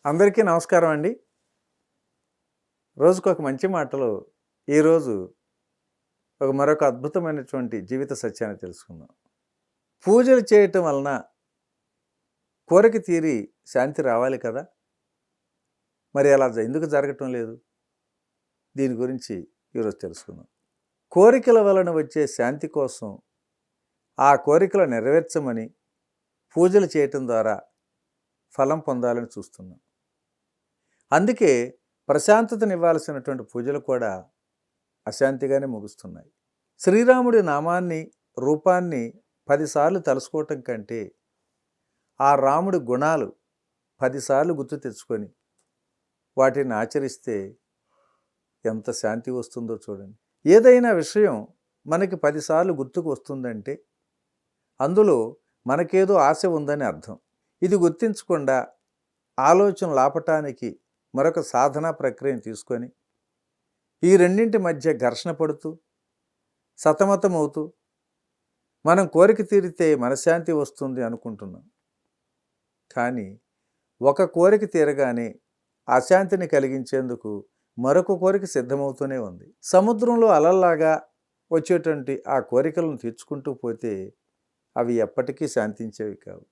అందరికీ నమస్కారం అండి. రోజుకు ఒక మంచి మాటలో ఈరోజు మరొక అద్భుతమైనటువంటి జీవిత సత్యాన్ని తెలుసుకుందాం. పూజలు చేయటం వలన కోరిక తీరి శాంతి రావాలి కదా, మరి అలా ఎందుకు జరగటం లేదు? దీని గురించి ఈరోజు తెలుసుకుందాం. కోరికల వలన వచ్చే శాంతి కోసం ఆ కోరికలు నెరవేర్చమని పూజలు చేయటం ద్వారా ఫలం పొందాలని చూస్తున్నాం. అందుకే ప్రశాంతతనివ్వాల్సినటువంటి పూజలు కూడా అశాంతిగానే ముగుస్తున్నాయి. శ్రీరాముడి నామాన్ని, రూపాన్ని 10 సార్లు తలుసుకోవటం కంటే ఆ రాముడి గుణాలు 10 సార్లు గుర్తు తెచ్చుకొని వాటిని ఆచరిస్తే ఎంత శాంతి వస్తుందో చూడండి. ఏదైనా విషయం మనకి 10 సార్లు గుర్తుకు వస్తుందంటే అందులో మనకేదో ఆశ ఉందని అర్థం. ఇది గుర్తించకుండా ఆలోచన లాపటానికి మరొక సాధనా ప్రక్రియను తీసుకొని ఈ రెండింటి మధ్య ఘర్షణ పడుతూ సతమతమవుతూ మనం కోరిక తీరితే మనశ్శాంతి వస్తుంది అనుకుంటున్నాం. కానీ ఒక కోరిక తీరగానే అశాంతిని కలిగించేందుకు మరొక కోరిక సిద్ధమవుతూనే ఉంది. సముద్రంలో అలల్లాగా వచ్చేటువంటి ఆ కోరికలను తీర్చుకుంటూ పోతే అవి ఎప్పటికీ శాంతించేవి కావు.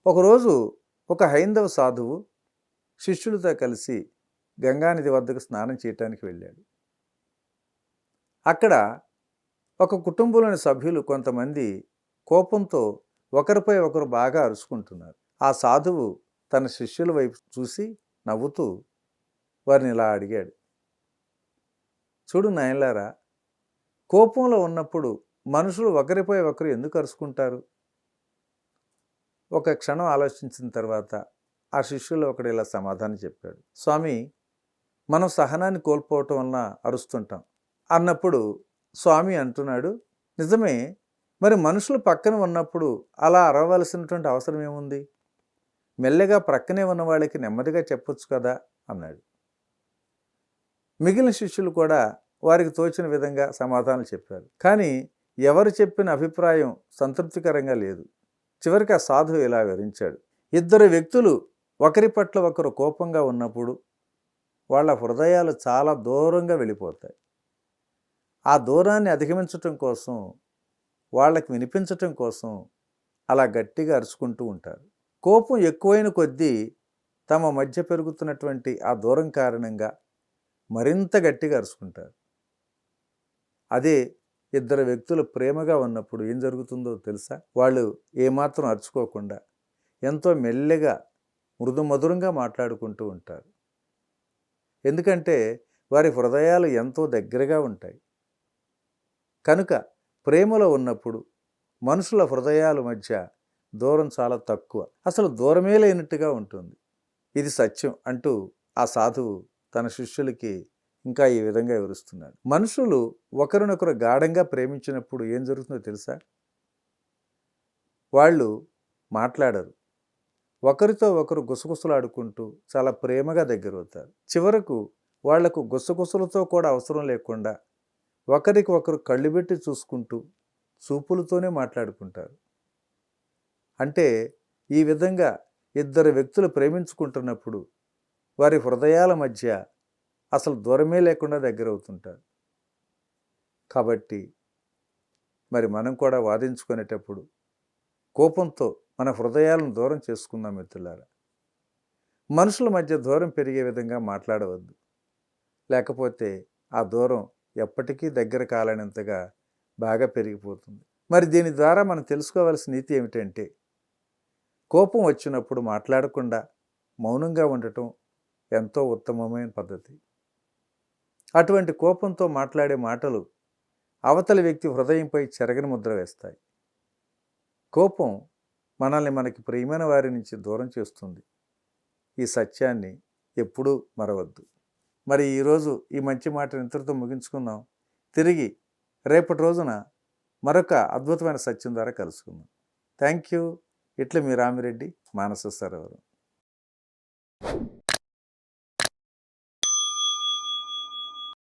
ఒకరోజు ఒక హైందవ సాధువు శిష్యులతో కలిసి గంగానది వద్దకు స్నానం చేయటానికి వెళ్ళాడు. అక్కడ ఒక కుటుంబంలోని సభ్యులు కొంతమంది కోపంతో ఒకరిపై ఒకరు బాగా అరుచుకుంటున్నారు. ఆ సాధువు తన శిష్యుల వైపు చూసి నవ్వుతూ వారిని ఇలా అడిగాడు, చూడు నాయనలారా, కోపంలో ఉన్నప్పుడు మనుషులు ఒకరిపై ఒకరు ఎందుకు అరుచుకుంటారు? ఒక క్షణం ఆలోచించిన తర్వాత ఆ శిష్యులు ఒకడు ఇలా సమాధానం చెప్పాడు, స్వామి, మనం సహనాన్ని కోల్పోవటం వలన అరుస్తుంటాం అన్నప్పుడు స్వామి అంటున్నాడు, నిజమే, మరి మనుషులు పక్కన ఉన్నప్పుడు అలా అరవలసినటువంటి అవసరం ఏముంది? మెల్లగా ప్రక్కనే ఉన్న వాళ్ళకి నెమ్మదిగా చెప్పొచ్చు కదా అన్నాడు. మిగిలిన శిష్యులు కూడా వారికి తోచిన విధంగా సమాధానం చెప్పారు. కానీ ఎవరు చెప్పిన అభిప్రాయం సంతృప్తికరంగా లేదు. చివరికి ఆ సాధువు ఇలా వివరించాడు, ఇద్దరు వ్యక్తులు ఒకరి పట్ల ఒకరు కోపంగా ఉన్నప్పుడు వాళ్ళ హృదయాలు చాలా దూరంగా వెళ్ళిపోతాయి. ఆ దూరాన్ని అధిగమించటం కోసం, వాళ్ళకి వినిపించటం కోసం అలా గట్టిగా అరుచుకుంటూ ఉంటారు. కోపం ఎక్కువైన కొద్దీ తమ మధ్య పెరుగుతున్నటువంటి ఆ దూరం కారణంగా మరింత గట్టిగా అరుచుకుంటారు. అదే ఇద్దరు వ్యక్తులు ప్రేమగా ఉన్నప్పుడు ఏం జరుగుతుందో తెలుసా? వాళ్ళు ఏమాత్రం అరుచుకోకుండా ఎంతో మెల్లగా మృదుమధురంగా మాట్లాడుకుంటూ ఉంటారు. ఎందుకంటే వారి హృదయాలు ఎంతో దగ్గరగా ఉంటాయి. కనుక ప్రేమలో ఉన్నప్పుడు మనుషుల హృదయాల మధ్య దూరం చాలా తక్కువ, అసలు దూరమే లేనట్టుగా ఉంటుంది. ఇది సత్యం అంటూ ఆ సాధువు తన శిష్యులకి ఇంకా ఈ విధంగా వివరిస్తున్నాడు. మనుషులు ఒకరినొకరు గాఢంగా ప్రేమించినప్పుడు ఏం జరుగుతుందో తెలుసా? వాళ్ళు మాట్లాడరు, ఒకరితో ఒకరు గుసగుసలాడుకుంటూ చాలా ప్రేమగా దగ్గరవుతారు. చివరకు వాళ్లకు గుసగుసలతో కూడా అవసరం లేకుండా ఒకరికి ఒకరు కళ్ళు పెట్టి చూసుకుంటూ చూపులతోనే మాట్లాడుకుంటారు. అంటే ఈ విధంగా ఇద్దరు వ్యక్తులు ప్రేమించుకుంటున్నప్పుడు వారి హృదయాల మధ్య అసలు దూరమే లేకుండా దగ్గర అవుతుంటారు. కాబట్టి మరి మనం కూడా వాదించుకునేటప్పుడు కోపంతో మన హృదయాలను దూరం చేసుకుందాం మిత్రులారా. మనుషుల మధ్య దూరం పెరిగే విధంగా మాట్లాడవద్దు, లేకపోతే ఆ దూరం ఎప్పటికీ దగ్గర కాలనంతగా బాగా పెరిగిపోతుంది. మరి దీని ద్వారా మనం తెలుసుకోవాల్సిన నీతి ఏమిటంటే, కోపం వచ్చినప్పుడు మాట్లాడకుండా మౌనంగా ఉండటం ఎంతో ఉత్తమమైన పద్ధతి. అటువంటి కోపంతో మాట్లాడే మాటలు అవతలి వ్యక్తి హృదయంపై చెరగని ముద్ర వేస్తాయి. కోపం మనల్ని మనకి ప్రియమైన వారి నుంచి దూరం చేస్తుంది. ఈ సత్యాన్ని ఎప్పుడూ మరవద్దు. మరి ఈరోజు ఈ మంచి మాటను ఇంతటితో ముగించుకుందాం. తిరిగి రేపటి రోజున మరొక అద్భుతమైన సత్యం ద్వారా కలుసుకుందాం. Thank you. ఇట్లా మీ రామిరెడ్డి, మానస సరోవరం.